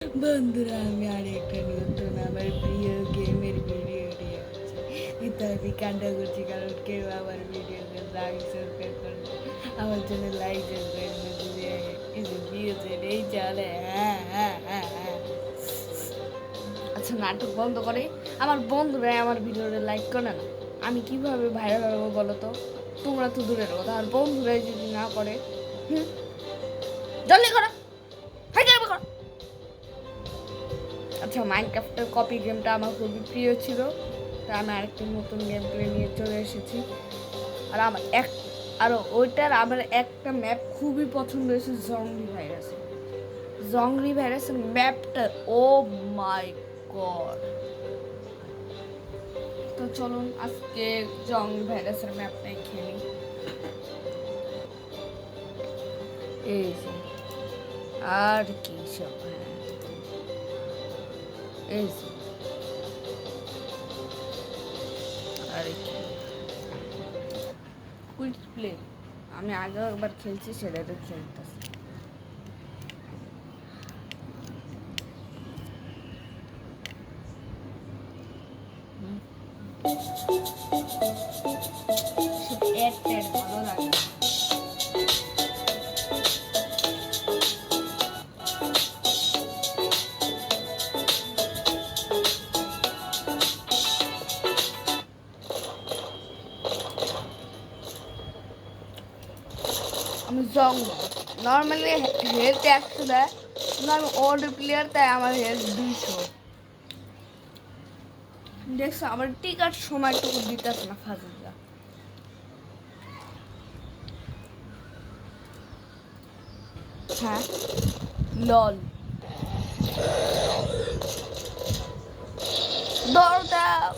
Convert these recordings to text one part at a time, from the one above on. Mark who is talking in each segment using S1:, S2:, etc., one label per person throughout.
S1: বন্ধুরা, আমি আরেকটা নতুন আমার প্রিয় গেমের ভিডিও নিয়ে আসছি। কিন্তু আমি কান্না করছি কারণ কেউ আমার ভিডিওকে লাইক সাবস্ক্রাইব করে না। আমার জন্য লাইক সাবস্ক্রাইব না দিলে কিছু দিয়েছে এই চলে। আচ্ছা, নাটক বন্ধ করে। আমার বন্ধুরা আমার ভিডিওটা লাইক করে না, আমি কিভাবে ভাইরাল হবো বলো তো? তোমরা তো দূরের কথা, আর বন্ধুরাই যদি না করে। জলদি করো, করো। আচ্ছা, মাইনক্রাফটের কপি গেমটা আমার খুবই প্রিয় ছিল, তাই আমি আরেকটি নতুন গেম প্লে নিয়ে চলে এসেছি। আর ওইটার আমার একটা ম্যাপ খুবই পছন্দ হয়েছে, জংরি ভাইরাসের ম্যাপটা। ও মাই গড! তো চলুন আজকে জংরি ভাইরাসের ম্যাপটাই খেলি। এই যে আর কি সব, এই যে আর কি কুইক প্লে। আমি আগেও একবার খেলছি, সেটাতে খেলতেছি। ভালো লাগে। আমি জং নর্মালি হেলথ 100 দেয়, কিন্তু আমি ওল্ড প্লেয়ার, তাই আমার হেলথ 200। দেখছো, আমার টিকার সময়টুকু দিতেছে না ফাজিলরা। হ্যাঁ, লল দৌড় দাও,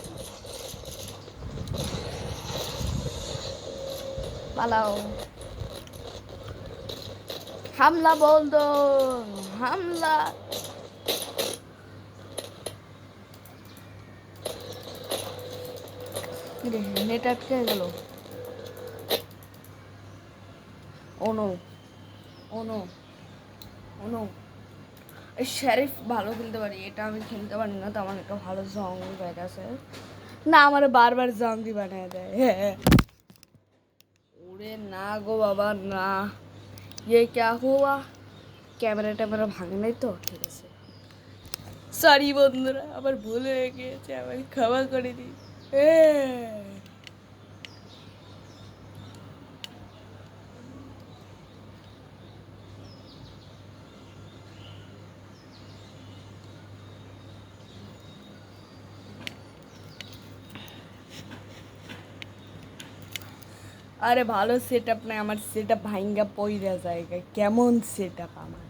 S1: পালাও, হামলা বন্ধ, হামলা। নেট আটকে গেল। ওনো, ওনো, ওনো। এই শরীফ ভালো খেলতে পারি, এটা আমি খেলতে পারি না, তো আমার একটা ভালো জঙ্গি আছে না, আমার বারবার জঙ্গি বানায় দেয়। ওরে না গো বাবা না, ये क्या हुआ? ক্যামেরা ভাঙে নাই তো? ঠিক আছে, সরি বন্ধুরা, আমার ভুল হয়ে গিয়েছে, আমার ক্ষমা করে দিই। আরে ভালো সেট আপ নাই, আমার সেট আপ ভাঙ্গা পইরা জায়গায়। কেমন সেট আপ আমার?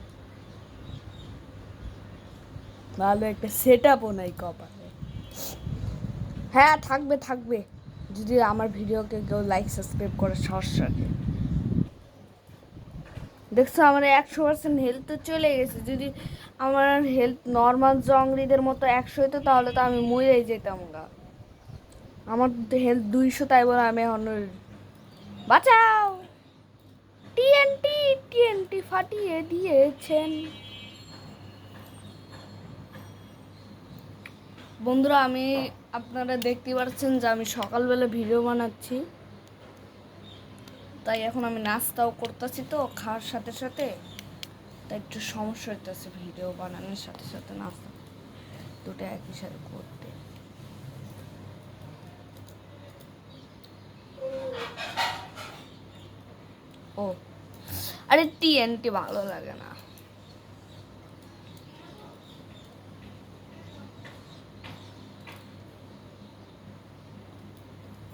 S1: ভালো একটা সেট আপও নাই কপালে। হ্যাঁ, থাকবে থাকবে, যদি আমার ভিডিওকে কেউ লাইক সাবস্ক্রাইব করে সাহস রাখে। দেখছো, আমার 100% হেলথ তো চলে গেছে। যদি আমার হেলথ নর্মাল জংরিদের মতো 100 হতো, তাহলে তো আমি মরেই যেতাম গা। আমার হেলথ 200, তাই বলে আমি এখন বাঁচাও। টিএনটি, টিএনটি ফাটিয়ে দিয়েছেন। বন্ধুরা, আপনারা দেখতে পাচ্ছেন যে আমি সকালবেলা ভিডিও বানাচ্ছি, তাই এখন আমি নাস্তাও করতেছি, তো খাওয়ার সাথে সাথে তাই একটু সমস্যা হইতেছে ভিডিও বানানোর সাথে সাথে নাস্তা দুটো একই সাথে করতে। ও, আরে টিএনটি ভালো লাগে না।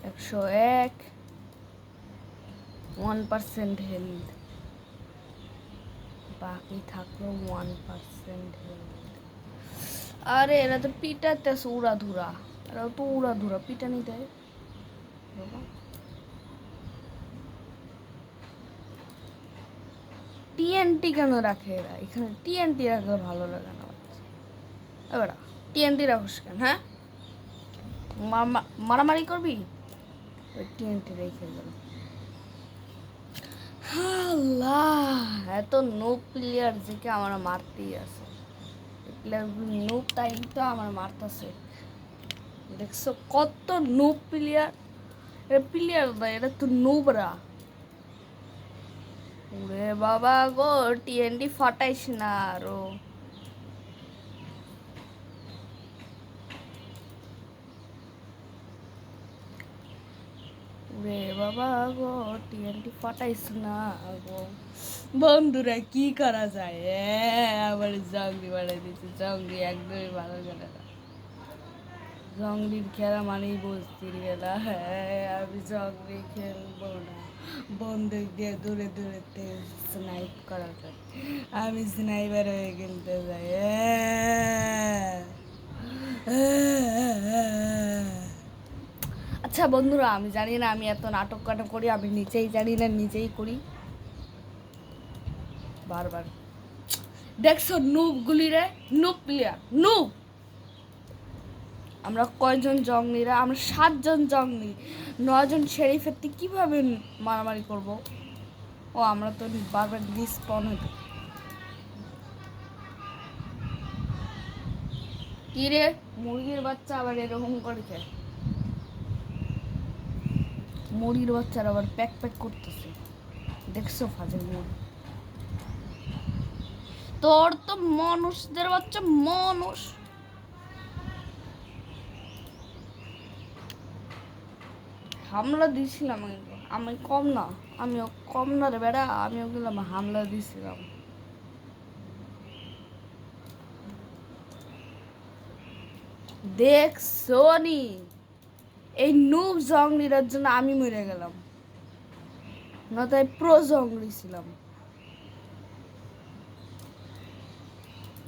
S1: একশো এক, 1% হেলথ, বাকি থাকলো 1% হেলথ। আরে এরা তো পিটাতেছে উড়াধুরা, এরা তো উড়াধুরা পিটানি দেয় বাবা। টিএনটি কেন রাখে এরা এখানে? টিএনটি রাখলে ভালো লাগে না। এবার টিএনটি রাখোস কেন? হ্যাঁ, মারামারি করবি? ওই টিএনটি রেখে গেল। আল্লাহ, এত নো প্লেয়ার যে আমার মারতেই আছে। প্লেয়ারগুলো নুব, তাই তো আমার মারতাছে। দেখছো কত নুব প্লেয়ার, এটা প্লেয়ার না, এটা তো নুবরা। ওরে বাবা গো, টিএনডি ফাটাইস না আরো। রে বাবা গো, টিএনটি ফাটাইস না গো। বন্ধুরা কি করা যায়, আবার জঙ্গলি বানাই দিচ্ছে। জঙ্গলি একদমই ভালো খেলে না। জঙ্গলির খেলা মানেই বস্তির খেলা। হ্যাঁ, আমি জঙ্গলি খেলবো না। বন্দুক দিয়ে দূরে দূরে স্নাইপ করা যায়, আমি স্নাইপার হয়ে খেলতে যাই। আচ্ছা বন্ধুরা, আমি জানি না আমি এত নাটক কেন করি, আমি নিজেই জানি না, নিজেই করি বারবার। দেখছো নুবগুলি রে, নুব প্লেয়ার, নুব। আমরা কয়জন জঙ্গলিরা, আমরা 7জন জঙ্গলি, 9জন শেরিফের থেকে কীভাবে মারামারি করব? ও আমরা তো বারবার ডিসপন হইতে। কি রে, মুরগির বাচ্চা আবার এরকম করে খেয়ে, মুরগির বাচ্চার আবার প্যাক প্যাক করতেছে। দেখছো ফাজের মুরগি, তোর তো মানুষদের বাচ্চা মানুষ। হামলা দিয়েছিলাম, আমি কম না, আমিও কম না রে বেড়া, আমিও গেলাম হামলা দিয়েছিলাম। দেখছো নি, এই নুব জঙ্গলির জন্য আমি মরে গেলাম, না তাই প্রো জঙ্গলি ছিলাম।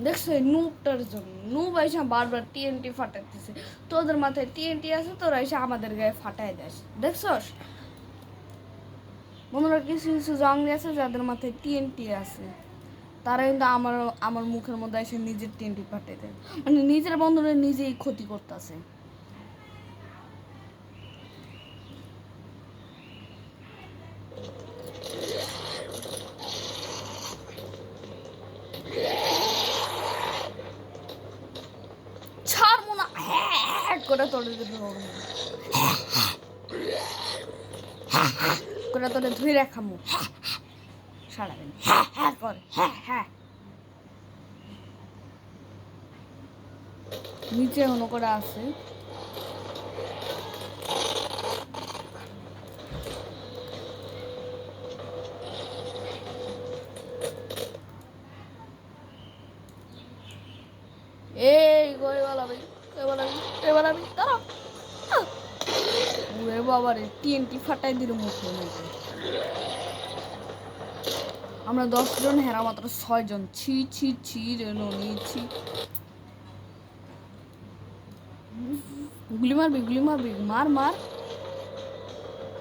S1: দেখছো এই নুবটার জন্য, নুব এসে বারবার টিএনটি ফাটাইতেছে। তোদের মাথায় টিএনটি আছে, তোরা এসে আমাদের গায়ে ফাটাই দেয়। দেখছস বন্ধুরা, কিছু কিছু জঙ্গলি আছে যাদের মাথায় টিএনটি আছে, তারা কিন্তু আমার আমার মুখের মধ্যে এসে নিজের টিএনটি ফাটাই দেয়, মানে নিজের বন্ধুরা নিজেই ক্ষতি করতেছে। ছাড়বো না, হ্যাঁ করে তোলে করে তোলে ধুই রাখামু সারাদিন, হ্যাঁ হ্যাঁ করে, হ্যাঁ হ্যাঁ। নিচে হনো করে আছে। এই করে বলাবি, বলাবি তারা। ওরে বাবা রে, টিএনটি ফাটাই দিল মুখে মুখে। আমরা 10জন, হেরা মাত্র 6জন। ছি ছি ছি রে নিচ্ছি। গুলি মারবি, গুলি মারবি, মার মার।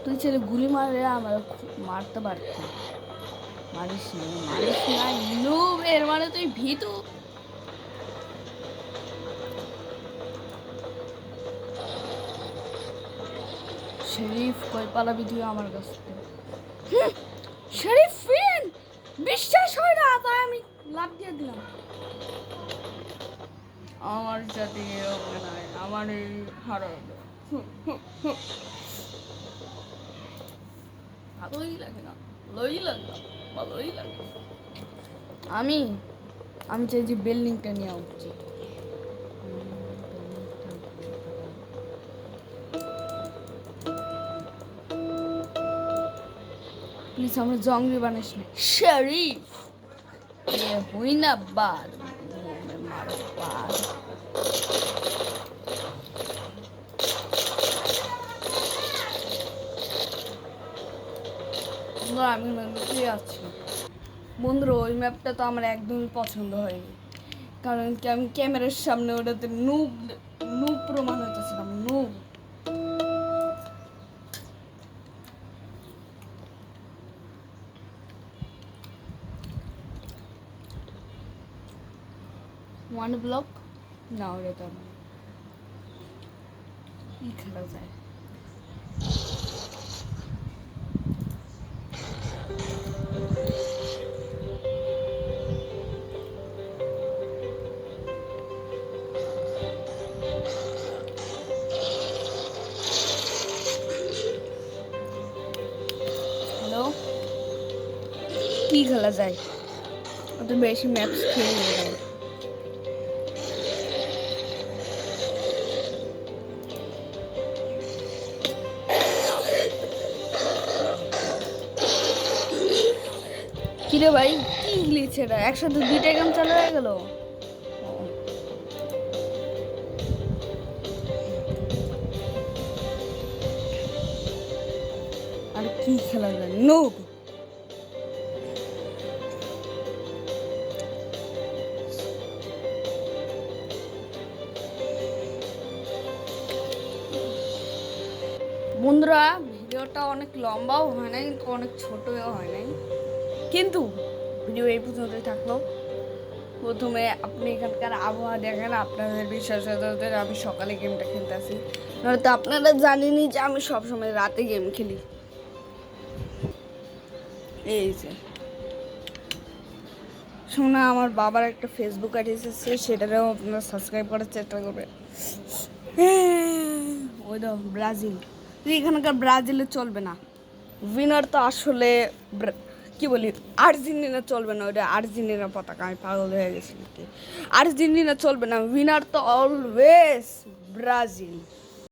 S1: তুই ছেলে গুলি মারে আমার মারতে পারতি। মারিস না, মারিস না নুব, এর মানে তুই ভীতু। শরীফ কই পালাবি তুই আমার কাছ থেকে? শরীফ ফিন, বিশ্বাস হয় না, তাই আমি লাভ দিয়ে দিলাম। আমার সাথে এরকম নয়, আমার এই হারাবে ভালোই লাগে না, ভালোই লাগে না, ভালোই লাগে। আমি আমি চাই যে বিল্ডিংটা নেওয়া উচিত। প্লিজ আমরা জঙ্গলি বানাইস না শরীফ, হই না বাদ মারো বাদ। আমি লুকিয়ে আছি বন্ধুরা, ওই ম্যাপটা তো আমার একদমই পছন্দ হয়নি, কারণ কি আমি ক্যামেরার সামনে ওটাতে নুব নুব প্রমাণ হইতেছিলাম, নুব। ওয়ান ব্লক না, ওটা তো আমার কি খেলা যায়। কি খেলা যায়, অত বেশি ম্যাপস খেলি না। কিরে ভাই, কি লিখছে এটা? একসাথে দুইটা গেম চালু হয়ে গেল। আর কি খেলা যায়? নো, বন্ধুরা ভিডিওটা অনেক লম্বাও হয় নাই, অনেক ছোটও হয় নাই, কিন্তু ভিডিও এই পর্যন্তই থাকলো। প্রথমে আপনি এখানকার আবহাওয়া দেখেন, আপনাদের বিশ্বাস হতে আমি সকালে গেমটা খেলতে আসি, নয়তো আপনারা জানেনই যে আমি সবসময় রাতে গেম খেলি। এই যে শোনা, আমার বাবার একটা ফেসবুক আইডি এসেছে, সেটারও আপনারা সাবস্ক্রাইব করার চেষ্টা করবেন। ওই দাও ব্রাজিল, এখানকার ব্রাজিলে চলবে না। উইনার তো আসলে কি বলি, আর্জেন্টিনা চলবে না, ওইটা আর্জেন্টিনা পতাকা, আমি পাগল হয়ে গেছি। আর্জেন্টিনা চলবে না, উইনার তো অলওয়েজ ব্রাজিল।